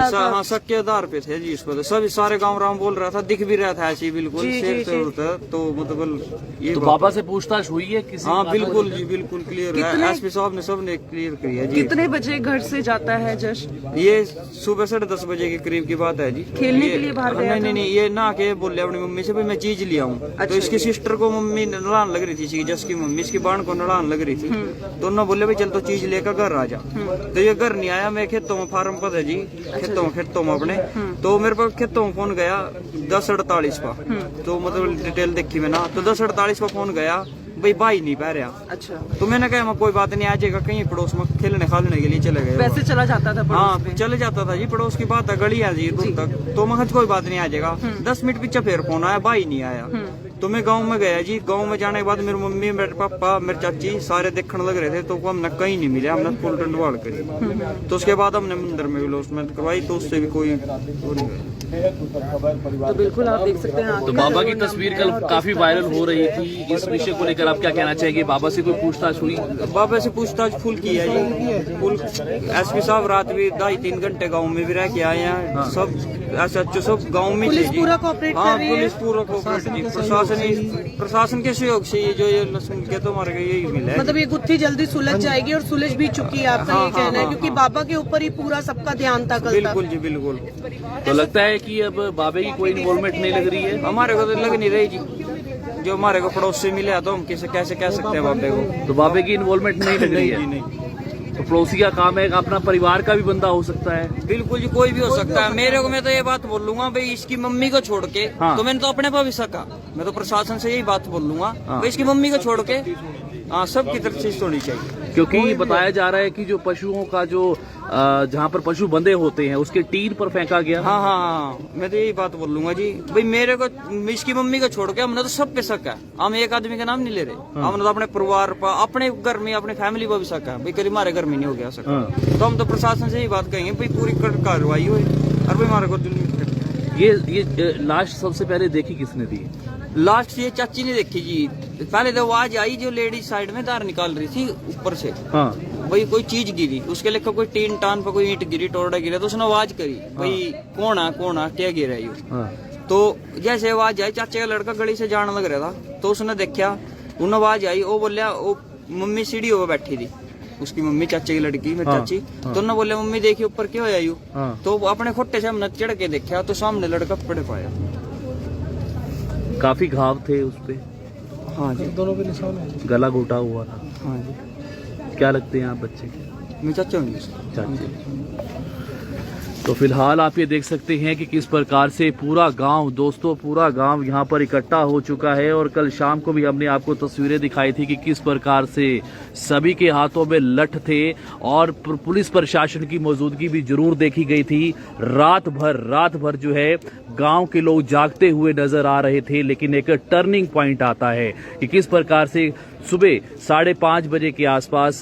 रहा था। हाँ, शक के आधार पे थे जी। इसको तो सभी सारे गांव राम बोल रहा था, दिख भी रहा था ऐसे ही बिल्कुल शेर से होता। तो मतलब ये तो बाबा से पूछताछ हुई है किसी? हाँ बिल्कुल जी, बिल्कुल क्लियर है। एसपी साहब ने सबने क्लियर किया जी। कितने बजे घर से जाता है जश? ये सुबह 10:30 बजे के करीब की बात है जी। खेलने के लिए बाहर गया? नहीं, ये ना के बोले अपनी मम्मी से भाई मैं चीज लिया हूँ। तो इसकी सिस्टर को मम्मी नड़ान लग रही थी, जस की मम्मी इसकी बाण को नड़ान लग रही थी। तो उन्होंने बोले भाई चल तो चीज लेकर घर आ जा। तो ये घर नहीं आया। मैं खेतों में फार्म पर था जी, खेतों में अपने। तो मेरे पास खेतों में फोन गया 10:48 का। तो मतलब डिटेल देखी मैंने, तो 10:48 का फोन गया भाई नहीं पा रहा। अच्छा। तो मैंने कहा कोई बात नहीं, आ जाएगा कहीं पड़ोस में खेलने खालने के लिए चले गए। वैसे चला जाता था पड़ोस हाँ में? चले जाता था जी, पड़ोस की बात है, गली है जी दूर तक। तो मैं कोई बात नहीं, आ जाएगा। 10 मिनट पीछे फिर फोन आया, भाई नहीं आया। तो मैं गांव में गया जी। गांव में जाने के बाद मेरी मम्मी, मेरे पापा, मेरे चाची सारे देखने लग रहे थे। तो हमने कहीं नहीं मिले, हमने फुल डंडवाल करी। तो उसके बाद हमने मंदिर में भी लॉसमेंट करवाई, तो उससे भी कोई तो बिल्कुल आप देख सकते हैं। तो बाबा की तस्वीर कल काफी वायरल हो रही थी, इस विषय को लेकर आप क्या कहना चाहेंगे? बाबा से कोई पूछताछ हुई? बाबा से पूछताछ फुल की है जी, फुल। एसपी साहब रात भी 2.5-3 घंटे गांव में भी रह के आए हैं। सब ऐसा सब गांव में पुलिस पूरा कोऑपरेट कर रही है। पुलिस पूरा कोऑपरेट, प्रशासन के सहयोग से ये जो ये सुन के तो हमारे यही मिला है। मतलब ये गुत्थी जल्दी सुलझ जाएगी और सुलझ भी चुकी है, आपका ये कहना है? क्योंकि बाबा के ऊपर ही पूरा सबका ध्यान था कल तक। बिल्कुल जी, बिल्कुल। तो लगता है कि अब बाबे की कोई इन्वॉल्वमेंट नहीं लग रही है? हमारे को तो लग नहीं रही जी। जो हमारे को पड़ोस से मिले तो हम कैसे कह सकते हैं बाबे को? तो बाबे की इन्वॉल्वमेंट नहीं लग रही है? नहीं। तो पड़ोसी का काम है, अपना परिवार का भी बंदा हो सकता है। बिल्कुल जी, कोई भी हो सकता है। मेरे को, मैं तो ये बात बोल लूंगा भाई, इसकी मम्मी को छोड़ के तो मैंने तो अपने पर भी शक। मैं तो प्रशासन से यही बात बोल लूंगा भाई, इसकी मम्मी को छोड़ के सबकी तरफ चीज होनी चाहिए। क्योंकि बताया जा रहा है कि जो पशुओं का जो जहाँ पर पशु बंधे होते हैं उसके टीन पर फेंका गया। हाँ, मैं तो यही बात बोल लूंगा जी भाई, मेरे को इसकी मम्मी को छोड़ के हमने तो सब पे शक है। हम एक आदमी का नाम नहीं ले रहे। हमने तो अपने परिवार पर, अपने घर में, अपने फैमिली पर भी शक है भाई, करीब हमारे घर में नहीं हो गया शक। तो हम तो प्रशासन से यही बात कहेंगे भाई, पूरी कार्रवाई हो और भाई हमारे को जुल्म। ये लाश सबसे पहले देखी किसने थी? लास्ट ये चाची ने देखी जी। पहले तो आवाज आई, जो लेडीज साइड में दार निकाल रही थी ऊपर से। हाँ। भाई कोई चीज गिरी, उसके लेकर कोई टीन टान पर कोई ईंट गिरी, टोड़ा गिरा। तो उसने आवाज करी भाई कौन है क्या गिरा है? हाँ। तो जैसे आवाज आई, चाचे का लड़का गली से जाने लग रहा था। तो उसने देखा, उन आवाज आई, वो बोलिया वो मम्मी सीढ़ी पर बैठी थी, उसकी मम्मी चाचे की लड़की मेरी चाची। तो उन्होंने बोले मम्मी देखी ऊपर क्यों आई? तो अपने खोटे से हमने चढ़ के देखा तो सामने लड़का पड़ पाया। काफी घाव थे उस पे? हाँ जी, दोनों पे निशान है। गला घोटा हुआ था? हाँ जी। क्या लगते हैं आप बच्चे? मैं चाचा हूँ। चाचा। तो फिलहाल आप ये देख सकते हैं कि किस प्रकार से पूरा गांव, दोस्तों पूरा गांव यहाँ पर इकट्ठा हो चुका है। और कल शाम को भी हमने आपको तस्वीरें दिखाई थी कि किस प्रकार से सभी के हाथों में लठ थे और पुलिस प्रशासन की मौजूदगी भी जरूर देखी गई थी। रात भर जो है गांव के लोग जागते हुए नजर आ रहे थे। लेकिन एक टर्निंग पॉइंट आता है कि किस प्रकार से सुबह 5:30 बजे के आसपास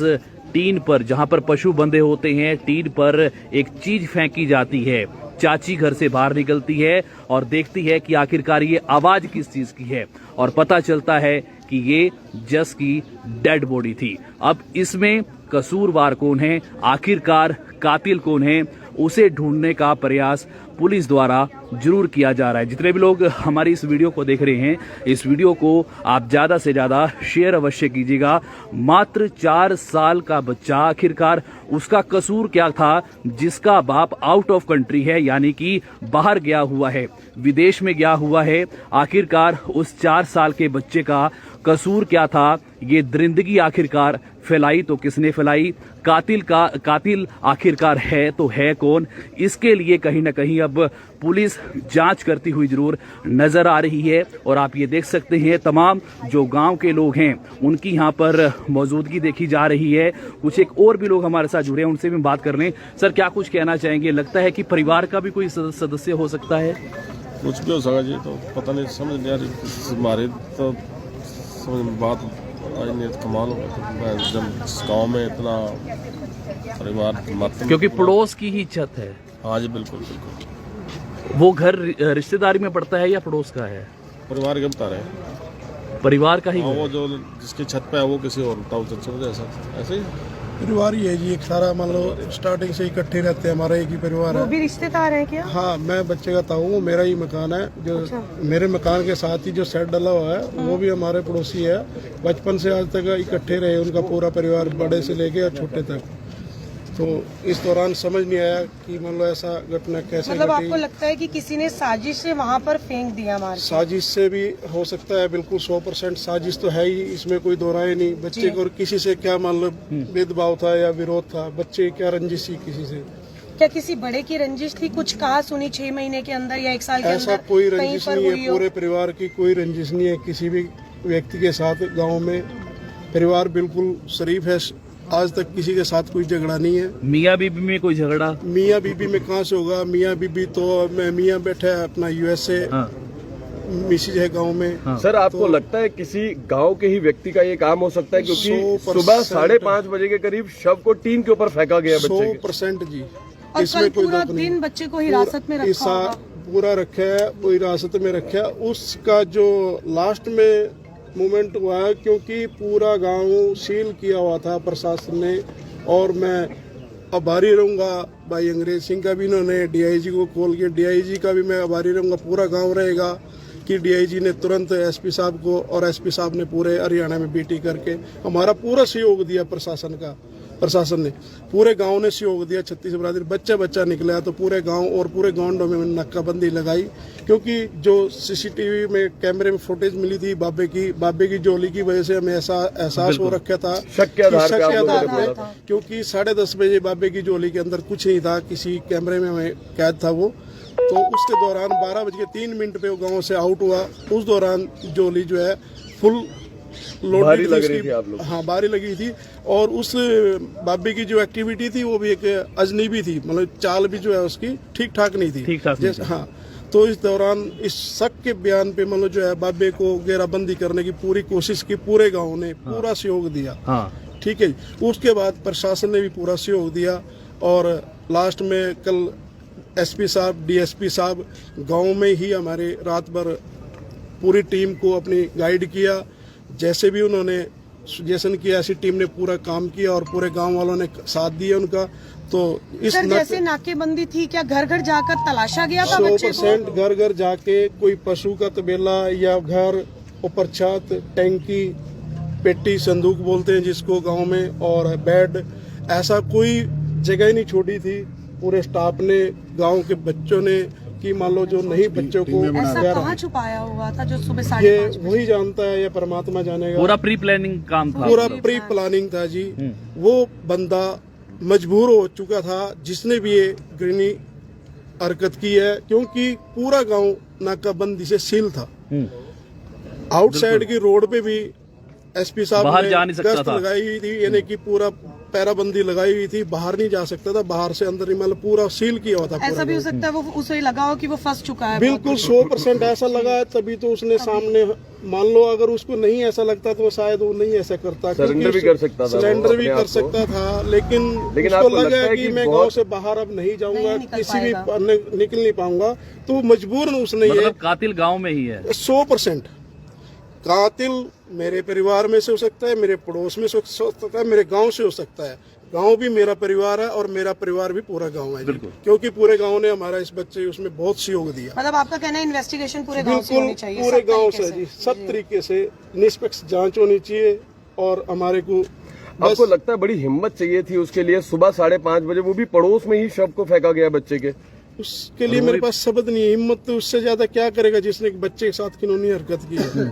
टीन पर, जहां पर पशु बंधे होते हैं, टीन पर एक चीज फेंकी जाती है। चाची घर से बाहर निकलती है और देखती है कि आखिरकार ये आवाज किस चीज की है, और पता चलता है कि ये जस की डेड बॉडी थी। अब इसमें कसूरवार कौन है, आखिरकार कातिल कौन है, उसे ढूंढने का प्रयास पुलिस द्वारा जरूर किया जा रहा है। जितने भी लोग हमारी इस वीडियो को देख रहे हैं, इस वीडियो को आप ज्यादा से ज्यादा शेयर अवश्य कीजिएगा। मात्र 4 साल का बच्चा, आखिरकार उसका कसूर क्या था, जिसका बाप आउट ऑफ कंट्री है, यानी कि बाहर गया हुआ है, विदेश में गया हुआ है। आखिरकार उस 4 साल के बच्चे का कसूर क्या था, ये दरिंदगी आखिरकार फैलाई तो किसने फैलाई, कातिल आखिरकार है तो है कौन, इसके लिए कहीं ना कहीं अब पुलिस जांच करती हुई जरूर नजर आ रही है। और आप ये देख सकते हैं तमाम जो गांव के लोग हैं उनकी यहाँ पर मौजूदगी देखी जा रही है। कुछ एक और भी लोग हमारे साथ जुड़े हैं, उनसे भी बात कर लें। सर, क्या कुछ कहना चाहेंगे? लगता है कि परिवार का भी कोई सदस्य हो सकता है? कुछ भी हो सकता जी, तो पता नहीं, समझ नहीं आ रही हमारे तो समझ बात आज नहीं। कमाल हो गया जब गाँव में इतना परिवार मत, क्योंकि पड़ोस की ही छत है। हाँ जी, बिल्कुल बिल्कुल। वो घर रिश्तेदारी में पड़ता है या पड़ोस का है? परिवार के बता रहे, परिवार का ही। वो जो जिसकी छत पे है वो किसी और था, ऐसा ऐसे ही परिवार ही है जी, एक सारा मान लो स्टार्टिंग से इकट्ठे रहते हैं, हमारा एक ही परिवार वो है। भी रिश्तेदार हैं क्या? हाँ, मैं बच्चे का ताऊ हूँ, मेरा ही मकान है जो मेरे मकान के साथ ही जो सेट डला हुआ है वो भी हमारे पड़ोसी है। बचपन से आज तक इकट्ठे रहे उनका पूरा परिवार, बड़े से लेके और छोटे तक। तो इस दौरान समझ नहीं आया कि मान लो ऐसा घटना कैसे मतलब आपको घटी। लगता है कि किसी ने साजिश से वहाँ पर फेंक दिया मार के? साजिश से भी हो सकता है, बिल्कुल 100% साजिश तो है ही, इसमें कोई दो राय नहीं। बच्चे को और किसी से क्या मान लो भेदभाव था या विरोध था, बच्चे क्या रंजिश थी किसी से? क्या किसी बड़े की रंजिश थी? कुछ कहा सुनी 6 महीने के अंदर या 1 साल के अंदर? ऐसा कोई कहीं रंजिश पर नहीं हुई है, हो? पूरे परिवार की कोई रंजिश नहीं है किसी भी व्यक्ति के साथ। गांव में परिवार बिल्कुल शरीफ है, आज तक किसी के साथ कोई झगड़ा नहीं है। मियाँ बीबी में कोई झगड़ा? मियाँ बीबी में कहाँ से होगा? मियाँ बीबी तो मियाँ बैठा है अपना यूएसए, हाँ। मिसिज है गांव में। हाँ। सर, आपको लगता है किसी गांव के ही व्यक्ति का ये काम हो सकता है? क्योंकि 100% सुबह 5:30 बजे के करीब शव को टीन के ऊपर फेंका गया बच्चे के। 100% जी, और इसमें कल कोई पूरा दुख नहीं। दिन बच्चे को हिरासत में रखा होगा। पूरा रखा है, वो हिरासत में रखा है। उसका जो लास्ट में मोमेंट हुआ है, क्योंकि पूरा गांव सील किया हुआ था प्रशासन ने, और मैं आभारी रहूंगा भाई अंग्रेज सिंह का भी, इन्होंने डीआईजी को कॉल किया, डीआईजी का भी मैं आभारी रहूंगा। पूरा गांव रहेगा कि डीआईजी ने तुरंत एसपी साहब को, और एसपी साहब ने पूरे हरियाणा में बीटी करके हमारा पूरा सहयोग दिया। प्रशासन ने पूरे गांव ने सहयोग दिया। 36 बरादरी बच्चा निकला तो पूरे गांव और पूरे गांव में नाकाबंदी लगाई, क्योंकि जो सीसीटीवी में कैमरे में फुटेज मिली थी बाबे की जोली की वजह से हमें ऐसा एहसास हो रखा था, शक के आधार पे आप लोगों ने पे, बोला था। क्योंकि 10:30 बजे बाबे की जोली के अंदर कुछ नहीं था, किसी कैमरे में हमें कैद था वो। तो उसके दौरान 12:03 पे वो गाँव से आउट हुआ। उस दौरान जोली जो है फुल भारी लग रही थी आप लोग? हाँ, भारी लगी थी। और उस बाबे की जो एक्टिविटी थी वो भी एक अजनबी थी, मतलब चाल भी जो है उसकी ठीक ठाक नहीं थी। हाँ, तो इस दौरान इस शक के बयान पे मतलब जो है बाबे को घेराबंदी करने की पूरी कोशिश की, पूरे गांव ने पूरा सहयोग दिया। हाँ। ठीक है, उसके बाद प्रशासन ने भी पूरा सहयोग दिया, और लास्ट में कल एसपी साहब, डीएसपी साहब गांव में ही हमारे रात भर पूरी टीम को अपनी गाइड किया। जैसे भी उन्होंने सजेशन किया, ऐसी टीम ने पूरा काम किया और पूरे गांव वालों ने साथ दिया उनका। तो इस सर, जैसे नाकेबंदी थी, क्या घर घर जाकर तलाशा गया था बच्चे को? 100% घर घर जाके कोई पशु का तबेला या घर, ऊपर छत, टैंकी, पेटी, संदूक बोलते हैं जिसको गांव में, और बेड, ऐसा कोई जगह ही नहीं छोड़ी थी। पूरे स्टाफ ने, गांव के बच्चों ने, कि मान लो जो नहीं बच्चों को ऐसा कहाँ छुपाया हुआ था जो सुबह 5:30 ये बजे? वही जानता है, ये परमात्मा जानेगा। पूरा प्री प्लानिंग काम था? पूरा प्री प्लानिंग था जी। वो बंदा मजबूर हो चुका था जिसने भी ये घृणी हरकत की है, क्योंकि पूरा गांव नाकाबंदी से सील था। आउटसाइड की रोड पे भी एसपी साहब बाहर ने जा नहीं सकता गश्त था। लगाई हुई थी, यानी कि पूरा पैराबंदी लगाई हुई थी, बाहर नहीं जा सकता था, बाहर से अंदर ही मतलब पूरा सील किया हुआ था। ऐसा भी हो सकता है वो उसे लगा हो कि वो फंस चुका है। बिल्कुल 100% ऐसा लगा है, तभी तो उसने सामने, मान लो अगर उसको नहीं ऐसा लगता तो शायद वो नहीं ऐसा करता, सरेंडर भी कर सकता था, सरेंडर भी अपने कर आप को। सकता था, लेकिन उसको आपको लगा लगता है कि कि मैं गांव बहुत- से बाहर अब नहीं जाऊंगा, नहीं निकल किसी भी पाएगा। निकल नहीं पाऊंगा, तो मजबूरन उसने ये मतलब कातिल गांव में ही है? 100% कातिल मेरे परिवार में से हो सकता है, मेरे पड़ोस में से हो सकता है, मेरे गांव से हो सकता है। गांव भी मेरा परिवार है और मेरा परिवार भी पूरा गांव है, क्योंकि पूरे गांव ने हमारा इस बच्चे उसमें बहुत सहयोग दिया। मतलब आपका कहना है इन्वेस्टिगेशन पूरे गांव से होनी बिल्कुल चाहिए? पूरे सब गांव तरीके से जी, सब तरीके से निष्पक्ष जांच होनी चाहिए। और हमारे को आपको लगता है बड़ी हिम्मत चाहिए थी उसके लिए? सुबह 5:30 बजे, वो भी पड़ोस में ही शव को फेंका गया बच्चे के। उसके लिए मेरे पास शब्द नहीं है। हिम्मत तो उससे ज्यादा क्या करेगा जिसने एक बच्चे के साथ किन्होंने हरकत की है,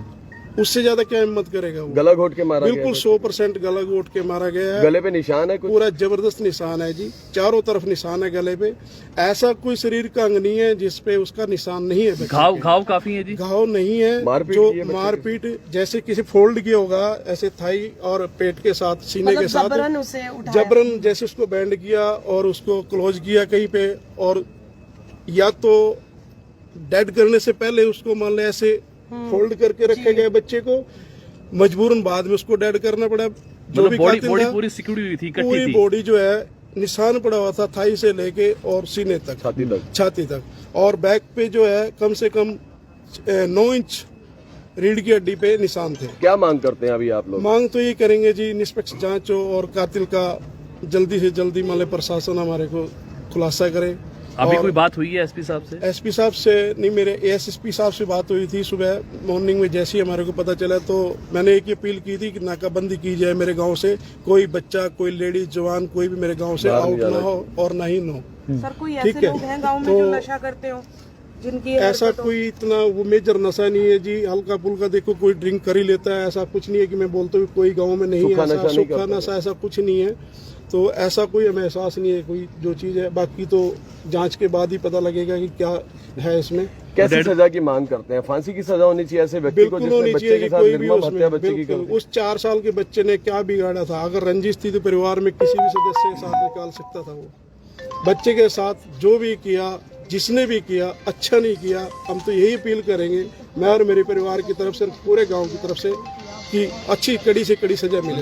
उससे ज्यादा क्या हिम्मत करेगा वो? गला घोट के मारा गया? बिल्कुल 100% गला घोट के मारा गया है। गले पे निशान है कुछ? पूरा जबरदस्त निशान है जी, चारों तरफ निशान है गले पे। ऐसा कोई शरीर का अंग नहीं है जिसपे उसका निशान नहीं है। घाव काफी है जी? घाव नहीं है, मारपीट जो की है बच्चे मारपीट जैसे किसी फोल्ड किया होगा, ऐसे थाई और पेट के साथ, सीने के साथ जबरन उसे उठाया? जबरन जैसे उसको बैंड किया और उसको क्लोज किया कहीं पे, और या तो डेड करने से पहले उसको मान ले ऐसे फोल्ड करके रखे गए बच्चे को, मजबूरन बाद में उसको डेड करना पड़ा। जो भी बॉडी कातिल था, पूरी सिक्योरिटी हुई थी, कटी पूरी थी? बॉडी जो है निशान पड़ा हुआ था, थाई से लेके और सीने तक, छाती तक, और बैक पे जो है कम से कम 9 इंच रीढ़ की हड्डी पे निशान थे। क्या मांग करते हैं अभी आप लोग? मांग तो ये करेंगे जी, निष्पक्ष जांच हो और कातिल का जल्दी से जल्दी मतलब प्रशासन हमारे को खुलासा करे। अभी और कोई बात हुई है एसपी साहब से? एसपी साहब से नहीं, मेरे एएसएसपी साहब से बात हुई थी सुबह मॉर्निंग में। जैसे ही हमारे को पता चला तो मैंने एक ही अपील की थी कि नाकाबंदी की जाए, मेरे गांव से कोई बच्चा, कोई लेडीज, जवान कोई भी मेरे गांव से आउट ना हो और ना ही नो। सर कोई ठीक ऐसे है, लोग हैं गांव में तो जो नशा करते हो, जिनकी ऐसा कोई इतना वो मेजर नशा नहीं है जी। हल्का फुल्का देखो कोई ड्रिंक कर ही लेता है, ऐसा कुछ नहीं है कि मैं बोलता हूँ कोई गांव में नहीं है ऐसा सूखा नशा, ऐसा कुछ नहीं है। तो ऐसा कोई हमें एहसास नहीं है कोई जो चीज है। बाकी तो जांच के बाद ही पता लगेगा कि क्या है इसमें। कैसी सजा की मांग करते हैं? फांसी की सजा होनी चाहिए ऐसे व्यक्ति को बिल्कुल होनी जिसने चाहिए बच्चे के कि साथ कोई भी निर्मम हत्या उसमें बच्चे की बिल्कुल कर दी। उस 4 साल के बच्चे ने क्या बिगाड़ा था? अगर रंजिश थी तो परिवार में किसी भी सदस्य के साथ निकाल सकता था। वो बच्चे के साथ जो भी किया, जिसने भी किया, अच्छा नहीं किया। हम तो यही अपील करेंगे, मैं और मेरे परिवार की तरफ से, पूरे गांव की तरफ से, कि अच्छी कड़ी से कड़ी सजा मिले।